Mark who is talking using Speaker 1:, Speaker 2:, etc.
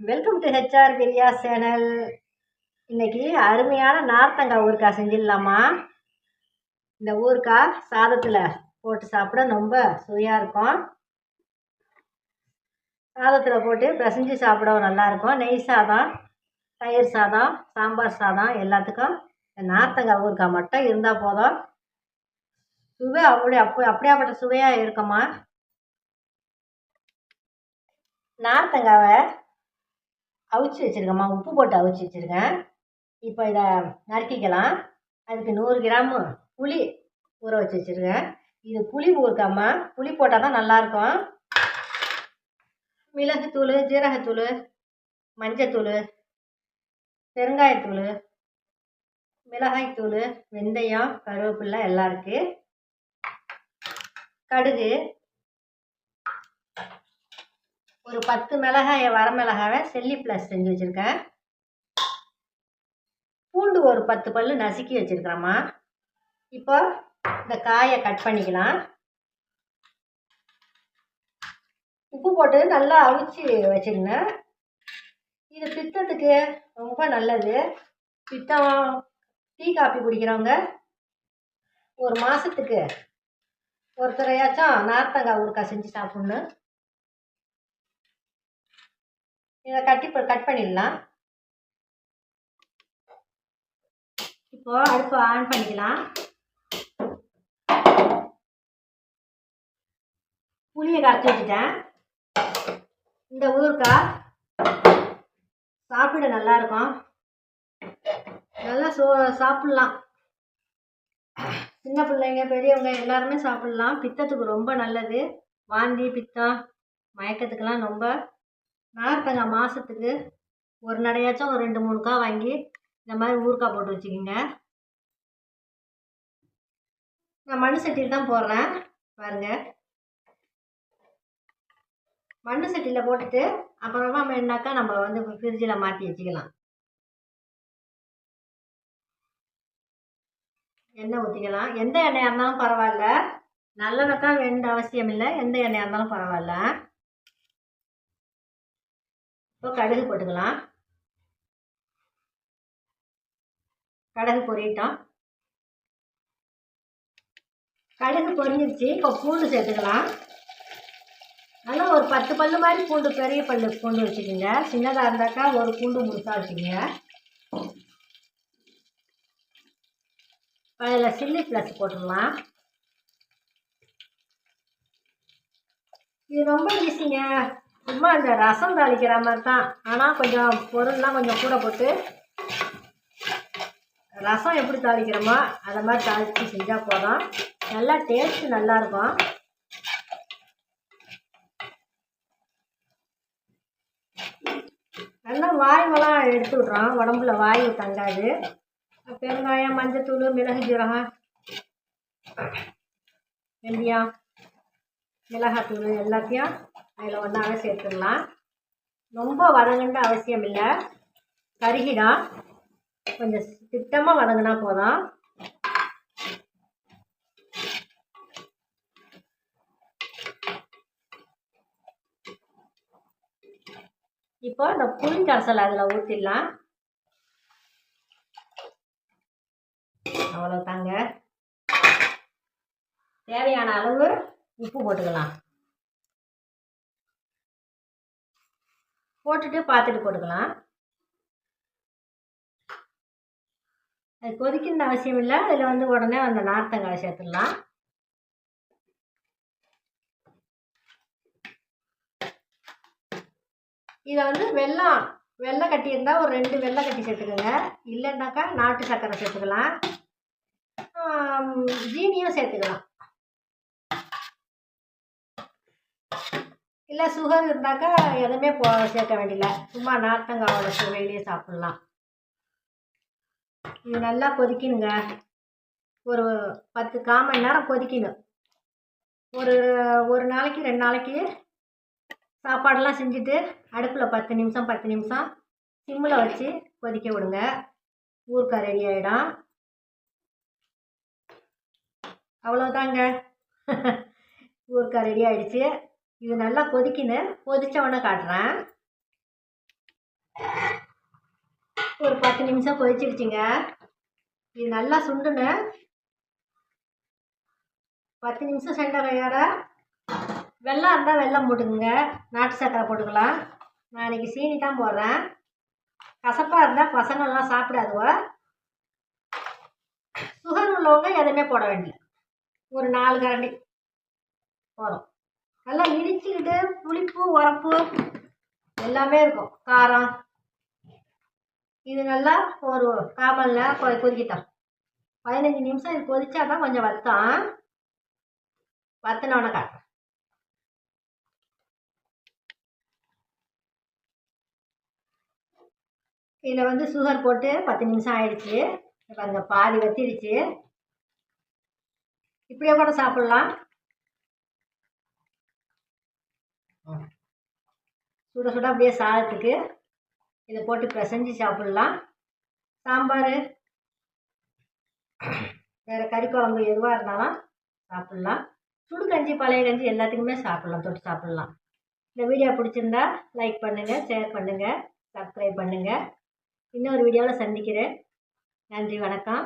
Speaker 1: Welcome to HR Priya channel. இன்னைக்கு அருமையான நார்த்தங்காய் ஊறுகாய் செஞ்சிடலாமா? இந்த ஊறுகாய் சாதத்தில் போட்டு சாப்பிட ரொம்ப சுவையாக இருக்கும். சாதத்தில் போட்டு பிசைஞ்சு சாப்பிடவும் நல்லாயிருக்கும். நெய் சாதம், தயிர் சாதம், சாம்பார் சாதம் எல்லாத்துக்கும் இந்த நார்த்தங்காய் ஊறுகாய் மட்டும் இருந்தால் போதும். சுவை அப்படியாப்பட்ட சுவையாக இருக்குமா? நார்த்தங்காவை அவிச்சு வச்சுருக்கேம்மா, உப்பு போட்டு அவிச்சு வச்சுருக்கேன். இப்போ இதை நறுக்கிக்கலாம். அதுக்கு 100 கிராமு புளி ஊற வச்சு வச்சுருக்கேன். இது புளி ஊறுகாய்மா, புளி போட்டால் தான் நல்லாயிருக்கும். மிளகுத்தூள், ஜீரகத்தூள், மஞ்சத்தூள், பெருங்காயத்தூள், மிளகாய்த்தூள், வெந்தயம், கருவேப்பிலை எல்லாம் இருக்குது. கடுகு, ஒரு 10 மிளகாயை வரமிளகாவை செல்லி ப்ளஸ் செஞ்சு வச்சுருக்கேன். பூண்டு ஒரு 10 பல்லு நசுக்கி வச்சுருக்கிறேம்மா. இப்போ இந்த காயை கட் பண்ணிக்கலாம். உப்பு போட்டு நல்லா அவிச்சு வச்சுருங்க. இது பித்தத்துக்கு ரொம்ப நல்லது. பித்தம், டீ காஃபி குடிக்கிறவங்க ஒரு மாதத்துக்கு ஒருத்தரையாச்சும் நார்த்தங்காய் ஊறுகாய் செஞ்சு சாப்பிட்ணும். இதை கட் பண்ணிடலாம். இப்போ அடுப்பு ஆன் பண்ணிக்கலாம். புளியை கரைச்சி வச்சுட்டேன். இந்த ஊறுகாய் சாப்பிட நல்லாயிருக்கும். நல்லா சாப்பிட்லாம். சின்ன பிள்ளைங்க, பெரியவங்க எல்லாருமே சாப்பிட்லாம். பித்தத்துக்கு ரொம்ப நல்லது. வாந்தி, பித்தம், மயக்கத்துக்கெல்லாம் ரொம்ப. நார்த்தங்காய் மாதத்துக்கு ஒரு நடையாச்சும் ஒரு 2-3 காய் வாங்கி இந்த மாதிரி ஊறுகாய் போட்டு வச்சுக்கிங்க. நான் மண் சட்டியில் தான் போடுறேன் பாருங்கள். மண் சட்டியில் போட்டுட்டு அப்புறமா வேணாக்கா நம்ம வந்து ஃப்ரிட்ஜில் மாற்றி வச்சுக்கலாம். எண்ணெய் ஊற்றிக்கலாம். எந்த எண்ணெயாக இருந்தாலும் பரவாயில்ல. நல்லெண்ணெய் தான் வேண்ட அவசியம் இல்லை. எந்த எண்ணெயாக இருந்தாலும் பரவாயில்ல. இப்போ கடுகு போட்டுக்கலாம். கடுகு பொரியட்டும். கடுகு பொரிஞ்சிருச்சு. இப்போ பூண்டு சேர்த்துக்கலாம். நல்லா ஒரு 10 பல்லு மாதிரி பூண்டு, பெரிய பல்லு பூண்டு வச்சுக்கோங்க. சின்னதாக இருந்தாக்கா ஒரு பூண்டு முழுசாக வச்சுக்கோங்க. அதில் சில்லி ப்ளஸ் போட்டுடலாம். இது ரொம்ப ஈஸிங்க. சும்மா இந்த ரசம் தாளிக்கிற மாதிரி தான். ஆனால் கொஞ்சம் பொருள்லாம் கொஞ்சம் கூட போட்டு ரசம் எப்படி தாளிக்கிறோமோ அதை மாதிரி தாளித்து செஞ்சால் போதும். நல்லா டேஸ்ட்டு நல்லாயிருக்கும். நல்லா வாயுவெல்லாம் எடுத்து விட்றோம். உடம்புல வாயு தங்காது. பெருங்காயம், மஞ்சத்தூள், மிளகு, ஜீரகம், வெந்தயம், மிளகாத்தூள் எல்லாத்தையும் அதில் ஒன்றாவே சேர்த்துடலாம். ரொம்ப வதங்கன்ற அவசியம் இல்லை. கருகிடும். கொஞ்சம் திட்டமாக வதங்கினா போதும். இப்போ இந்த புளி கரைசல் அதில் ஊற்றிடலாம். அவ்வளோதாங்க. தேவையான அளவு உப்பு போட்டுக்கலாம். போட்டுட்டு பார்த்துட்டு போட்டுக்கலாம். அது கொதிக்கணும்னு அவசியம் இல்லை. அதில் வந்து உடனே அந்த நார்த்தங்காய் சேர்த்துடலாம். இதை வந்து வெள்ளை கட்டி இருந்தால் ஒரு 2 வெள்ளை கட்டி சேர்த்துக்கோங்க. இல்லைன்னாக்கா நாட்டு சர்க்கரை சேர்த்துக்கலாம். ஜீனியும் சேர்த்துக்கலாம். இல்லை சுகர் இருந்தாக்கா எதுவுமே சேர்க்க வேண்டியதில்லை. சும்மா நார்த்தங்காயோட சுவையிலேயே சாப்பிட்லாம். இது நல்லா கொதிக்கணுங்க. ஒரு 10-1/4 மணி நேரம் கொதிக்கணும். ஒரு நாளைக்கு 2 நாளைக்கு சாப்பாடெல்லாம் செஞ்சுட்டு அடுப்பில் 10 நிமிஷம் சிம்மில் வச்சு கொதிக்க விடுங்க. ஊறுகாய் ரெடி ஆகிடும். அவ்வளோதாங்க. ஊறுகாய் ரெடி ஆகிடுச்சு. இது நல்லா கொதிக்கணும். கொதித்தவொடனே காட்டுறேன். ஒரு 10 நிமிஷம் கொதிச்சிருச்சுங்க. இது நல்லா சுண்டுன 10 நிமிஷம் சென்ற கையோட வெல்லம் இருந்தால் வெல்லம் போட்டுக்குங்க, நாட்டு சர்க்கரை போட்டுக்கலாம். நான் இன்றைக்கி சீனி தான் போடுறேன். கசப்பாக இருந்தால் பசங்கள்லாம் சாப்பிடாதுவோ. சுகர் உள்ளவங்க எதுவுமே போட வேண்டியது, ஒரு 4 கரண்டி போதும். நல்லா இடிச்சுக்கிட்டு புளிப்பு உரப்பு எல்லாமே இருக்கும், காரம். இது நல்லா ஒரு 1/4 மணி நேரம் கொதிக்கிட்டோம். 15 நிமிஷம் இது கொதிச்சா தான் கொஞ்சம் வத்தம். வத்தினோடனே காட்டுறேன். இதில் வந்து சுகர் போட்டு 10 நிமிஷம் ஆயிடுச்சு. பாருங்க பாதி வத்திடுச்சு. இப்படியே கூட சாப்பிட்லாம். சுட சுட அப்படியே சாதத்துக்கு இதை போட்டு பிசைஞ்சு சாப்பிட்லாம். சாம்பார், வேறு கறி குழம்பு எதுவாக இருந்தாலும் சாப்பிட்லாம். சுடு கஞ்சி, பழைய கஞ்சி எல்லாத்துக்குமே சாப்பிட்லாம், தொட்டு சாப்பிட்லாம். இந்த வீடியோ பிடிச்சிருந்தா லைக் பண்ணுங்கள், ஷேர் பண்ணுங்கள், சப்ஸ்கிரைப் பண்ணுங்கள். இன்னொரு வீடியோவில் சந்திக்கிறேன். நன்றி, வணக்கம்.